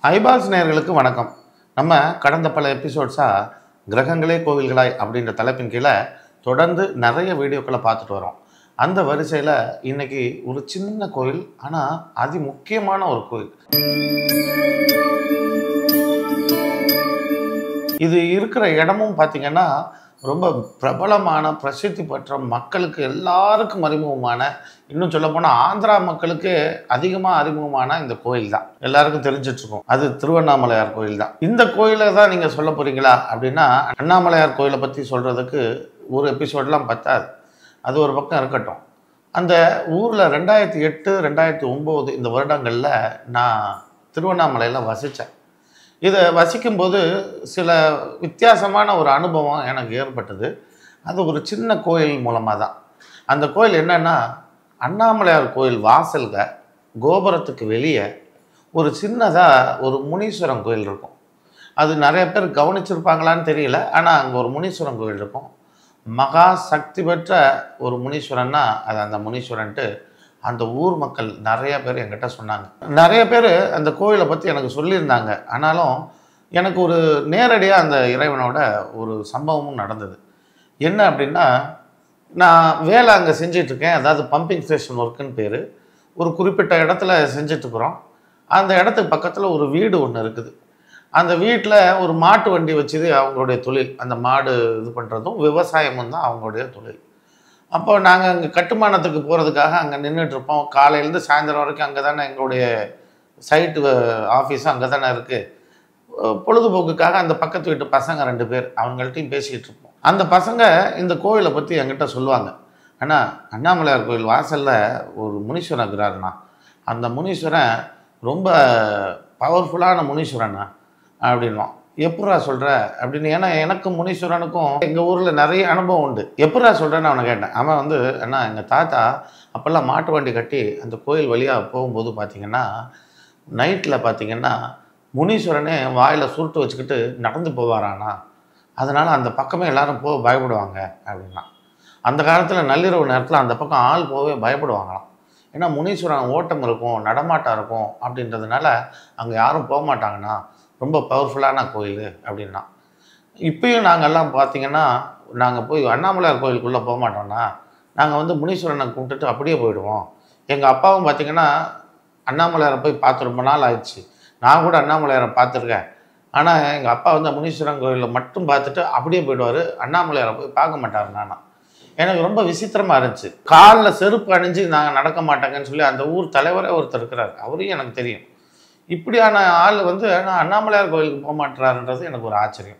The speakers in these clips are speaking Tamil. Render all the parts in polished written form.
ஐபால்ஸ் நேயர்களுக்கு வணக்கம். நம்ம கடந்த பல எபிசோட்ஸாக கிரகங்களே கோவில்களாய் அப்படின்ற தலைப்பின் கீழே தொடர்ந்து நிறைய வீடியோக்களை பார்த்துட்டு வரோம். அந்த வரிசையில் இன்னைக்கு ஒரு சின்ன கோயில், ஆனால் அதி முக்கியமான ஒரு கோயில். இது இருக்கிற இடமும் பார்த்திங்கன்னா ரொம்ப பிரபலமான, பிரசித்தி பெற்ற, மக்களுக்கு எல்லாருக்கும் அறிமுகமான, இன்னும் சொல்ல போனால் ஆந்திரா மக்களுக்கு அதிகமாக அறிமுகமான இந்த கோயில் தான். எல்லாருக்கும் தெரிஞ்சிட்ருக்கோம். அது திருவண்ணாமலையார் கோயில் தான். இந்த கோயிலை தான் நீங்கள் சொல்ல போகிறீங்களா அப்படின்னா, அண்ணாமலையார் கோயிலை பற்றி சொல்கிறதுக்கு ஒரு எபிசோடெலாம் பத்தாது. அது ஒரு பக்கம் இருக்கட்டும். அந்த ஊரில் 2008, 2009 இந்த வருடங்களில் நான் திருவண்ணாமலையில் வசித்தேன். இதை வசிக்கும்போது சில வித்தியாசமான ஒரு அனுபவம் எனக்கு ஏற்பட்டது. அது ஒரு சின்ன கோயில் மூலமாக தான். அந்த கோயில் என்னென்னா, அண்ணாமலையார் கோயில் வாசல்க கோபுரத்துக்கு வெளியே ஒரு சின்னதாக ஒரு முனீஸ்வரன் கோயில் இருக்கும். அது நிறைய பேர் கவனிச்சிருப்பாங்களான்னு தெரியல. ஆனால் அங்கே ஒரு முனீஸ்வரன் கோயில் இருக்கும். மகா சக்தி பெற்ற ஒரு முனீஸ்வரன்னா அது அந்த முனீஸ்வரன்ட்டு அந்த ஊர் மக்கள் நிறைய பேர் என்கிட்ட சொன்னாங்க. நிறைய பேர் அந்த கோயிலை பற்றி எனக்கு சொல்லியிருந்தாங்க. ஆனாலும் எனக்கு ஒரு நேரடியாக அந்த இறைவனோட ஒரு சம்பவமும் நடந்தது. என்ன அப்படின்னா, நான் வேலை அங்கே செஞ்சிட்ருக்கேன். அதாவது பம்பிங் ஸ்டேஷன் ஒர்க்குன்னு பேர். ஒரு குறிப்பிட்ட இடத்துல செஞ்சிட்ருக்குறோம். அந்த இடத்துக்கு பக்கத்தில் ஒரு வீடு ஒன்று இருக்குது. அந்த வீட்டில் ஒரு மாட்டு வண்டி வச்சுது அவங்களுடைய தொழில். அந்த மாடு இது பண்ணுறதும் விவசாயமும் தான் அவங்களுடைய தொழில். அப்போ நாங்கள் அங்கே கட்டுமானத்துக்கு போகிறதுக்காக அங்கே நின்றுட்டுருப்போம். காலையிலேருந்து சாயந்தரம் வரைக்கும் அங்கே தானே எங்களுடைய சைட்டு ஆஃபீஸும் அங்கே தானே இருக்குது. பொழுதுபோக்குக்காக அந்த பக்கத்து வீட்டு பசங்க 2 பேர், அவங்கள்ட்டையும் பேசிக்கிட்டு இருப்போம். அந்த பசங்க இந்த கோயிலை பற்றி என்கிட்ட சொல்லுவாங்க. அண்ணா, அண்ணாமலையார் கோயில் வாசலில் ஒரு முனீஸ்வரன் இருக்கிறாருண்ணா. அந்த முனீஸ்வரன் ரொம்ப பவர்ஃபுல்லான முனீஸ்வரண்ணா அப்படின்வான். எப்பட்றா சொல்கிற அப்படின்னு. ஏன்னா எனக்கும் முனீஸ்வரனுக்கும் எங்கள் ஊரில் நிறைய அனுபவம் உண்டு. எப்பட்றா சொல்கிறேன்னு அவனை கேட்டேன். அவன் வந்து, அண்ணா, எங்கள் தாத்தா அப்போல்லாம் மாட்டு வண்டி கட்டி அந்த கோயில் வழியாக போகும்போது பார்த்திங்கன்னா, நைட்டில் பார்த்திங்கன்னா முனீஸ்வரனே வாயில் சுருட்டு வச்சுக்கிட்டு நடந்து போவாராண்ணா. அதனால் அந்த பக்கமே எல்லோரும் போக பயப்படுவாங்க அப்படின்னா. அந்த காலத்தில் நள்ளிரவு நேரத்தில் அந்த பக்கம் ஆள் போகவே பயப்படுவாங்களாம். ஏன்னா முனீஸ்வரன் ஓட்டம் இருக்கும், நடமாட்டம் இருக்கும் அப்படின்றதுனால அங்கே யாரும் போக மாட்டாங்கண்ணா. ரொம்ப பவர்ஃபுல்லான கோயில் அப்படின்னா. இப்பயும் நாங்கள்லாம் பார்த்திங்கன்னா, நாங்கள் போய் அண்ணாமலையார் கோயிலுக்குள்ளே போக மாட்டோம்னா, நாங்கள் வந்து முனீஸ்வரனை கும்பிட்டுட்டு அப்படியே போயிடுவோம். எங்கள் அப்பாவும் பார்த்திங்கன்னா அண்ணாமலையாரை போய் பார்த்து ரொம்ப நாள் ஆயிடுச்சு. நான் கூட அண்ணாமலையாரை பார்த்துருக்கேன். ஆனால் எங்கள் அப்பா வந்து முனீஸ்வரன் கோயிலில் மட்டும் பார்த்துட்டு அப்படியே போயிடுவார். அண்ணாமலையாரை போய் பார்க்க மாட்டார். நானா எனக்கு ரொம்ப விசித்திரமாக இருந்துச்சு. காலில் செருப்பு அணிஞ்சு நாங்கள் நடக்க மாட்டாங்கன்னு சொல்லி அந்த ஊர் தலைவரே ஒருத்தர் இருக்கிறார். அவரையும் எனக்கு தெரியும். இப்படியான ஆள் வந்து நான் அண்ணாமலையார் கோயிலுக்கு போக மாட்டேறாருன்றது எனக்கு ஒரு ஆச்சரியம்.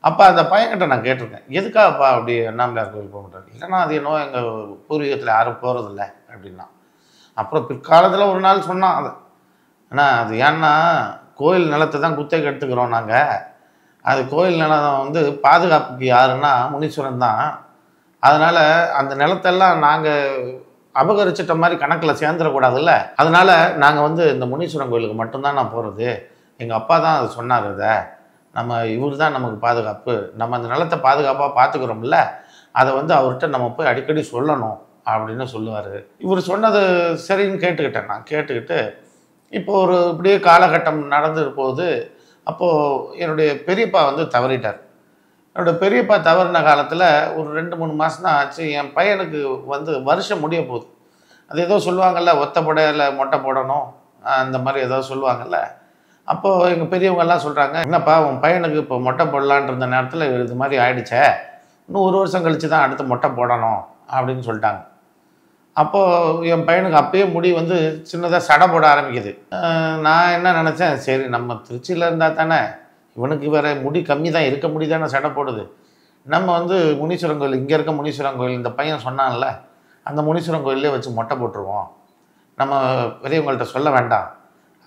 அப்போ அந்த பையன்கிட்ட நான் கேட்டிருக்கேன், எதுக்காகப்பா அப்படி அண்ணாமலையார் கோயிலுக்கு போக மாட்டாரு? இல்லைன்னா அது என்னவோ எங்கள் பூர்வீகத்தில் யாரும் போகிறதில்ல அப்படின்னா. அப்புறம் பிற்காலத்தில் ஒரு நாள் சொன்னான் அது. ஆனால் அது ஏன்னா, கோயில் நிலத்தை தான் குத்தகைக்கு எடுத்துக்கிறோம் நாங்கள். அது கோயில் நிலம் வந்து பாதுகாப்புக்கு யாருன்னா முனீஸ்வரன் தான். அதனால் அந்த நிலத்தெல்லாம் நாங்கள் அபகரிச்சிட்ட மாதிரி கணக்கில் சேர்ந்துடக்கூடாதுல்ல. அதனால் நாங்கள் வந்து இந்த முனீஸ்வரன் கோயிலுக்கு மட்டும்தான் நான் போகிறது. எங்கள் அப்பா தான் அது சொன்னார். இதை நம்ம இவர் தான் நமக்கு பாதுகாப்பு, நம்ம அந்த நிலத்தை பாதுகாப்பாக பார்த்துக்கிறோம்ல, அதை வந்து அவர்கிட்ட நம்ம போய் அடிக்கடி சொல்லணும் அப்படின்னு சொல்லுவார். இவர் சொன்னது சரின்னு கேட்டுக்கிட்டேன். நான் கேட்டுக்கிட்டு இப்போ ஒரு இப்படியே காலகட்டம் நடந்துட்டு போகுது. அப்போது என்னுடைய பெரியப்பா வந்து தவறிட்டார். என்னோடய பெரியப்பா தவறின காலத்தில் ஒரு 2-3 மாதம் தான் ஆச்சு. என் பையனுக்கு வந்து வருஷம் முடிய போகுது. அது ஏதோ சொல்லுவாங்கள்ல, ஒத்த புடையில மொட்டை போடணும், அந்த மாதிரி ஏதோ சொல்லுவாங்கள்ல. அப்போது எங்கள் பெரியவங்கெல்லாம் சொல்கிறாங்க, என்னப்பா உன் பையனுக்கு இப்போ மொட்டை போடலான் இருந்த நேரத்தில் இது மாதிரி ஆகிடுச்சே, இன்னும் 1 வருஷம் கழித்து தான் அடுத்து மொட்டை போடணும் அப்படின்னு சொல்லிட்டாங்க. அப்போது என் பையனுக்கு அப்பயே முடி வந்து சின்னதாக சடை போட ஆரம்பிக்குது. நான் என்ன நினச்சேன், சரி நம்ம திருச்சியில் இருந்தால் தானே, இவனுக்கு வேறு முடி கம்மி தான், இருக்க முடி தானே சடை போடுது, நம்ம வந்து முனீஸ்வரன் கோயில், இங்கே இருக்க முனீஸ்வரன் கோயில், இந்த பையன் சொன்னான்ல அந்த முனீஸ்வரன் கோயிலே வச்சு மொட்டை போட்டுருவோம். நம்ம பெரியவங்கள்ட்ட சொல்ல வேண்டாம்.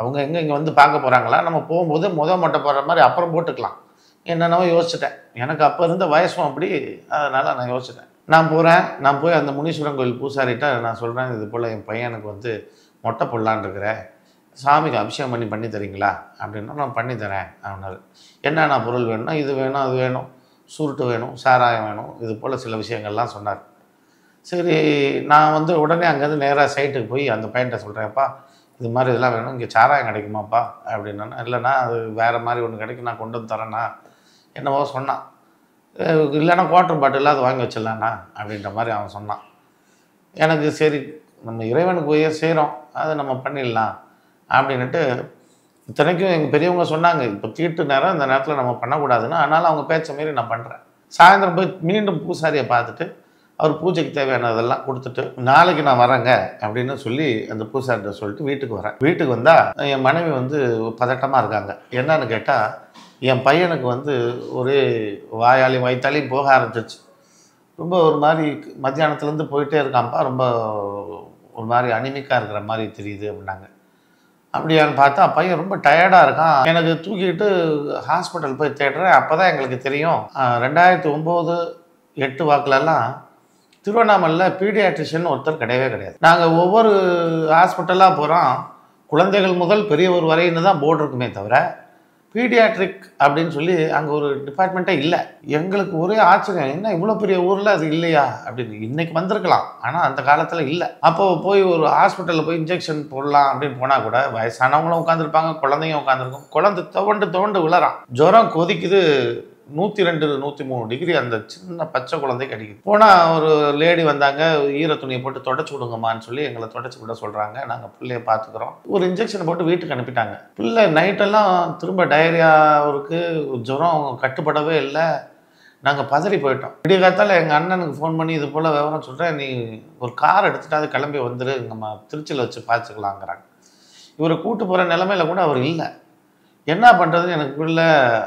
அவங்க இங்கே வந்து பார்க்க போகிறாங்களா, நம்ம போகும்போது மொட்டை போடுற மாதிரி அப்புறம் போட்டுக்கலாம். என்னென்னவோ யோசிச்சிட்டேன். எனக்கு அப்போ இருந்த வயசும் அப்படி. அதனால் நான் யோசிச்சிட்டேன். நான் போகிறேன். நான் போய் அந்த முனீஸ்வரன் கோயில் பூசாரிட்ட நான் சொல்கிறேன், இது போல் என் பையனுக்கு வந்து மொட்டை போடலான் இருக்கிறேன், சாமிக்கு அபிஷேகம் பண்ணி தரீங்களா அப்படின்னா. நான் பண்ணி தரேன் அப்படின்னாரு. என்னென்ன பொருள் வேணும்னா, இது வேணும், அது வேணும், சுருட்டு வேணும், சாராயம் வேணும், இது போல் சில விஷயங்கள்லாம் சொன்னார். சரி, நான் வந்து உடனே அங்கேருந்து நேராக சைட்டுக்கு போய் அந்த பையன்கிட்ட சொல்கிறேன்ப்பா, இது மாதிரி இதெல்லாம் வேணும், இங்கே சாராயம் கிடைக்குமாப்பா அப்படின்னா, இல்லைண்ணா அது வேறு மாதிரி ஒன்று கிடைக்கும், நான் கொண்டு வந்து தரேண்ணா என்னவோ சொன்னான். இல்லைன்னா குவார்ட்டர் பாட்டில் அது வாங்கி வச்சிடலாண்ணா அப்படின்ற மாதிரி அவன் சொன்னான். எனக்கு சரி நம்ம இறைவனுக்கு உயர் செய்கிறோம், அதை நம்ம பண்ணிடலாம் அப்படின்ட்டு. இத்தனைக்கும் எங்கள் பெரியவங்க சொன்னாங்க, இப்போ தீட்டு நேரம் இந்த நேரத்தில் நம்ம பண்ணக்கூடாதுன்னு. ஆனாலும் அவங்க பேச்ச மாரி நான் பண்ணுறேன். சாயந்தரம் போய் மீண்டும் பூசாரியை பார்த்துட்டு அவர் பூஜைக்கு தேவையானதெல்லாம் கொடுத்துட்டு, நாளைக்கு நான் வரேங்க அப்படின்னு சொல்லி அந்த பூசாரிட்ட சொல்லிட்டு வீட்டுக்கு வரேன். வீட்டுக்கு வந்தால் என் மனைவி வந்து பதட்டமாக இருக்காங்க. என்னன்னு கேட்டால், என் பையனுக்கு வந்து ஒரே வயிற்றாலையும் போக ஆரம்பிச்சிருச்சு. ரொம்ப ஒரு மாதிரி மத்தியானத்துலேருந்து போயிட்டே இருக்கான்ப்பா, ரொம்ப ஒரு மாதிரி அனிமிக்காக இருக்கிற மாதிரி தெரியுது அப்படின்னாங்க. அப்படியான்னு பார்த்தா பையன் ரொம்ப டயர்டாக இருக்கான். எனக்கு தூக்கிட்டு ஹாஸ்பிட்டல் போய் தேடுறேன். அப்போ தான் எங்களுக்கு தெரியும், 2009, 2008 வாக்கிலலாம் திருவண்ணாமலையில் பீடியாட்ரிஷியன் ஒருத்தர் கிடையவே கிடையாது. நாங்கள் ஒவ்வொரு ஹாஸ்பிட்டலாக போகிறோம், குழந்தைகள் முதல் பெரியவர் வரைன்னு தான் போர்டு இருக்குமே தவிர பீடியாட்ரிக் அப்படின்னு சொல்லி அங்கே ஒரு டிபார்ட்மெண்ட்டே இல்லை. எங்களுக்கு ஒரே ஆச்சரியம், என்ன இவ்வளோ பெரிய ஊரில் அது இல்லையா அப்படின்னு. இன்றைக்கி வந்திருக்கலாம், ஆனால் அந்த காலத்தில் இல்லை. அப்போது போய் ஒரு ஹாஸ்பிட்டலில் போய் இன்ஜெக்ஷன் போடலாம் அப்படின்னு போனால் கூட வயசானவங்களும் உட்காந்துருப்பாங்க, குழந்தைங்க உட்காந்துருக்கும். குழந்தை துவண்டு விழறான், ஜுரம் கொதிக்குது, 102, 103 டிகிரி அந்த சின்ன பச்சை குழந்தைக்கு அடிக்குது. போனால் ஒரு லேடி வந்தாங்க, ஈர துணியை போட்டு தொடச்சி விடுங்கம்மான்னு சொல்லி எங்களை தொடச்சி விட சொல்கிறாங்க. நாங்கள் பிள்ளைய பார்த்துக்குறோம். ஒரு இன்ஜெக்ஷனை போட்டு வீட்டுக்கு அனுப்பிட்டாங்க. பிள்ளை நைட்டெல்லாம் திரும்ப டயரியா இருக்குது, ஜுரம் கட்டுப்படவே இல்லை. நாங்கள் பதறி போயிட்டோம். விடிய காலத்தால் எங்கள் அண்ணனுக்கு ஃபோன் பண்ணி இது போல் விவரம் சொல்கிறேன், நீ ஒரு கார் எடுத்துகிட்டு அது கிளம்பி வந்துரு, நம்ம திருச்சியில் வச்சு பார்த்துக்கலாங்கிறாங்க. இவரை கூட்டு போகிற நிலமையில கூட அவர் இல்லை. என்ன பண்ணுறதுன்னு எனக்கு புரியல.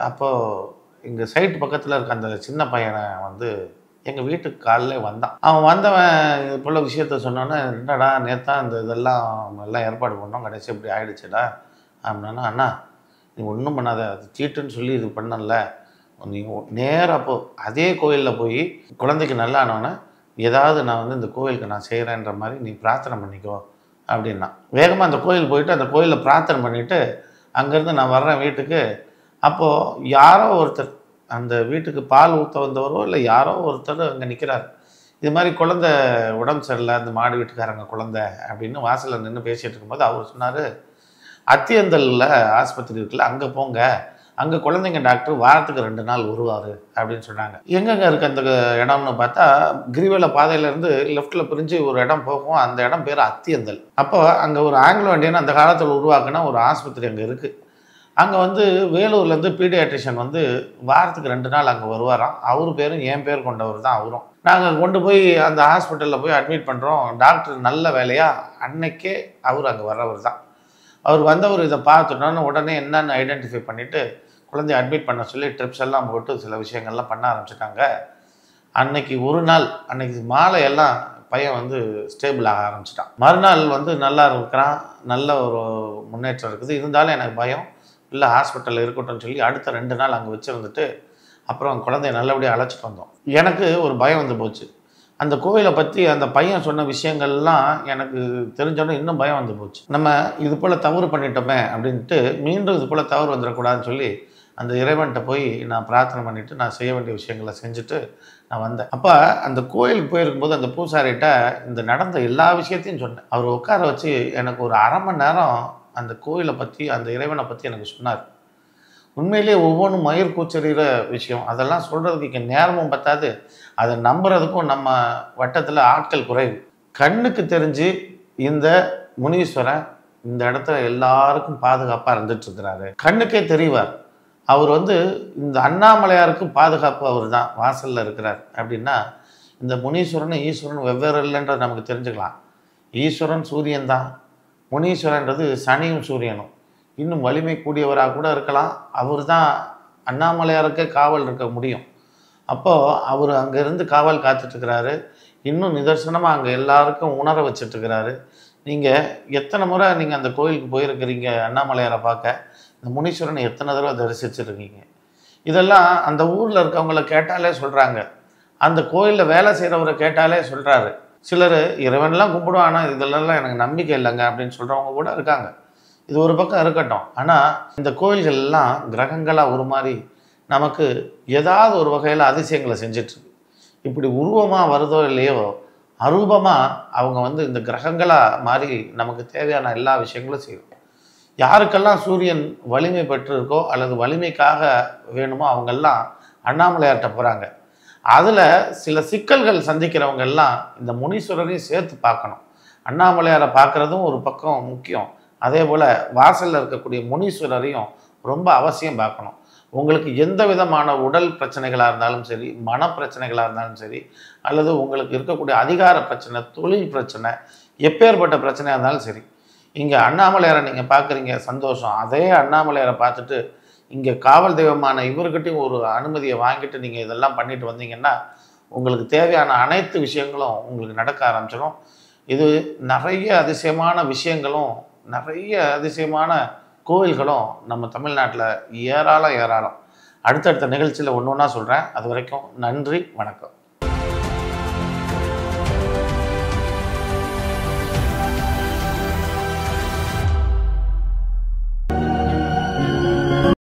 அப்போது இங்கே சைட்டு பக்கத்தில் இருக்க அந்த சின்ன பையனை வந்து எங்கள் வீட்டுக்கு காலையிலே வந்தான். அவன் வந்தவன் இது போல் விஷயத்த சொன்னோன்னே, என்னடா நேற்றா இந்த இதெல்லாம் எல்லாம் ஏற்பாடு பண்ணோம், கடைசி இப்படி ஆகிடுச்சுடா அப்படின்னா, அண்ணா நீ ஒன்றும் பண்ணாத, அது சீட்டுன்னு சொல்லி இது பண்ணல, நீ நேராக போ, அதே கோயிலில் போய் குழந்தைக்கு நல்லா ஆனவொன்னே ஏதாவது நான் வந்து இந்த கோயிலுக்கு நான் செய்கிறேன்ற மாதிரி நீ பிரார்த்தனை பண்ணிக்கோ அப்படின்னா. வேகமாக அந்த கோயில் போயிட்டு அந்த கோயிலில் பிரார்த்தனை பண்ணிவிட்டு அங்கேருந்து நான் வர்றேன் வீட்டுக்கு. அப்போது யாரோ ஒருத்தர் அந்த வீட்டுக்கு பால் ஊற்ற வந்தவரோ இல்லை யாரோ ஒருத்தர் அங்கே நிற்கிறார். இது மாதிரி குழந்தை உடம்பு சரியில்லை, அந்த மாடு வீட்டுக்காரங்க குழந்தை அப்படின்னு வாசலில் நின்று பேசிகிட்டு இருக்கும்போது அவர் சொன்னார், அத்தியந்தலில் ஆஸ்பத்திரி இருக்குல்ல, அங்கே போங்க, அங்கே குழந்தைங்க டாக்டர் வாரத்துக்கு 2 நாள் வருவார் அப்படின்னு சொன்னாங்க. எங்கெங்கே இருக்குது அந்த இடம்னு பார்த்தா, கிரிவல பாதையிலேருந்து லெஃப்ட்டில் பிரிஞ்சு ஒரு இடம் போகும், அந்த இடம் பேர் அத்தியந்தல். அப்போ அங்கே ஒரு ஆங்கிலோ இண்டியன் அந்த காலத்தில் உருவாக்குன ஒரு ஆஸ்பத்திரி அங்கே இருக்குது. அங்கே வந்து வேலூர்லேருந்து பீடியாட்ரிஷியன் வந்து வாரத்துக்கு 2 நாள் அங்கே வருவாராம். அவர் பேரும் என் பேர் கொண்டவர் தான் அவரும். நாங்கள் கொண்டு போய் அந்த ஹாஸ்பிட்டலில் போய் அட்மிட் பண்ணுறோம். டாக்டர் நல்ல வேலையாக அன்னைக்கே அவர் அங்கே வர்றவர் தான். அவர் வந்தவர் இதை பார்த்துட்டோன்னு உடனே என்னென்னு ஐடென்டிஃபை பண்ணிவிட்டு குழந்தைய அட்மிட் பண்ண சொல்லி ட்ரிப்ஸ் எல்லாம் போட்டு சில விஷயங்கள்லாம் பண்ண ஆரம்பிச்சிட்டாங்க. அன்னைக்கு ஒரு நாள், அன்னைக்கு மாலையெல்லாம் பையன் வந்து ஸ்டேபிள் ஆக ஆரம்பிச்சிட்டான். மறுநாள் வந்து நல்லா இருக்கிறான், நல்ல ஒரு முன்னேற்றம் இருக்குது. இருந்தாலும் எனக்கு பயம், இல்லை ஹாஸ்பிட்டலில் இருக்கட்டும்னு சொல்லி அடுத்த 2 நாள் அங்கே வச்சுருந்துட்டு அப்புறம் குழந்தைய நல்லபடியாக அழைச்சிட்டு வந்தோம். எனக்கு ஒரு பயம் வந்து போச்சு. அந்த கோயிலை பற்றி அந்த பையன் சொன்ன விஷயங்கள்லாம் எனக்கு தெரிஞ்சோன்னே இன்னும் பயம் வந்து போச்சு. நம்ம இது போல் தவறு பண்ணிட்டோமே அப்படின்ட்டு மீண்டும் இது போல் தவறு வந்துடக்கூடாதுன்னு சொல்லி அந்த இறைவன்கிட்ட போய் நான் பிரார்த்தனை பண்ணிவிட்டு நான் செய்ய வேண்டிய விஷயங்களை செஞ்சுட்டு நான் வந்தேன். அப்போ அந்த கோயிலுக்கு போயிருக்கும்போது அந்த பூசாரிகிட்ட இந்த நடந்த எல்லா விஷயத்தையும் சொன்னேன். அவர் உட்கார வச்சு எனக்கு ஒரு 1/2 மணி நேரம் அந்த கோயிலை பற்றி அந்த இறைவனை பற்றி எனக்கு சொன்னார். உண்மையிலேயே ஒவ்வொன்றும் மயிர் கூச்சறிகிற விஷயம். அதெல்லாம் சொல்கிறதுக்கு இங்கே நேரமும் பத்தாது, அதை நம்புறதுக்கும் நம்ம வட்டத்தில் ஆட்கள் குறைவு. கண்ணுக்கு தெரிஞ்சு இந்த முனீஸ்வரன் இந்த இடத்துல எல்லாருக்கும் பாதுகாப்பாக இருந்துட்டுருக்கிறாரு. கண்ணுக்கே தெரிவார். அவர் வந்து இந்த அண்ணாமலையாருக்கும் பாதுகாப்பு அவர் தான் வாசலில் இருக்கிறார் அப்படின்னா, இந்த முனீஸ்வரனும் ஈஸ்வரன் வெவ்வேறு இல்லைன்றது நமக்கு தெரிஞ்சுக்கலாம். ஈஸ்வரன் சூரியன் தான், முனீஸ்வரன்றது சனியும் சூரியனும். இன்னும் வலிமை கூடியவராக கூட இருக்கலாம். அவர் தான் அண்ணாமலையாருக்கே காவல் இருக்க முடியும். அப்போது அவர் அங்கேருந்து காவல் காத்துட்ருக்கிறாரு. இன்னும் நிதர்சனமாக அங்கே எல்லாருக்கும் உணர வச்சிட்ருக்கிறாரு. நீங்கள் எத்தனை முறை நீங்கள் அந்த கோயிலுக்கு போயிருக்கிறீங்க அண்ணாமலையாரை பார்க்க? இந்த முனீஸ்வரனை எத்தனை தடவை தரிசிச்சிருக்கீங்க? இதெல்லாம் அந்த ஊரில் இருக்கவங்கள கேட்டாலே சொல்கிறாங்க. அந்த கோயிலில் வேலை செய்கிறவரை கேட்டாலே சொல்கிறாரு. சிலர் இறைவன்லாம் கும்பிடுவோம், ஆனால் இதெல்லாம் எனக்கு நம்பிக்கை இல்லைங்க அப்படின்னு சொல்கிறவங்க கூட இருக்காங்க. இது ஒரு பக்கம் இருக்கட்டும். ஆனால் இந்த கோயில்கள் எல்லாம் கிரகங்களாக உருமாறி நமக்கு ஏதாவது ஒரு வகையில் அதிசயங்களை செஞ்சிட்ருக்கு. இப்படி உருவமாக வருதோ இல்லையோ, அரூபமாக அவங்க வந்து இந்த கிரகங்களாக மாறி நமக்கு தேவையான எல்லா விஷயங்களும் செய்யும். யாருக்கெல்லாம் சூரியன் வலிமை பெற்றிருக்கோ அல்லது வலிமைக்காக வேணுமோ அவங்கெல்லாம் அண்ணாமலையார்கிட்ட போகிறாங்க. அதில் சில சிக்கல்கள் சந்திக்கிறவங்க எல்லாம் இந்த முனீஸ்வரரையும் சேர்த்து பார்க்கணும். அண்ணாமலையாரை பார்க்குறதும் ஒரு பக்கம் முக்கியம். அதே போல் வாசலில் இருக்கக்கூடிய முனீஸ்வரரையும் ரொம்ப அவசியம் பார்க்கணும். உங்களுக்கு எந்த விதமான உடல் பிரச்சனைகளாக இருந்தாலும் சரி, மனப்பிரச்சனைகளாக இருந்தாலும் சரி, அல்லது உங்களுக்கு இருக்கக்கூடிய அதிகார பிரச்சனை, தொழில் பிரச்சனை, எப்பேற்பட்ட பிரச்சனையாக இருந்தாலும் சரி, இங்கே அண்ணாமலையாரை நீங்கள் பார்க்குறீங்க, சந்தோஷம். அதே அண்ணாமலையாரை பார்த்துட்டு இங்கே காவல் தெய்வமான இவர்கிட்டையும் ஒரு அனுமதியை வாங்கிட்டு நீங்கள் இதெல்லாம் பண்ணிட்டு வந்தீங்கன்னா உங்களுக்கு தேவையான அனைத்து விஷயங்களும் உங்களுக்கு நடக்க ஆரம்பிச்சிடும். இது நிறைய அதிசயமான விஷயங்களும் நிறைய அதிசயமான கோவில்களும் நம்ம தமிழ்நாட்டில் ஏராளம். அடுத்தடுத்த நிகழ்ச்சியில் ஒன்று ஒன்றா சொல்கிறேன். அது வரைக்கும் நன்றி, வணக்கம்.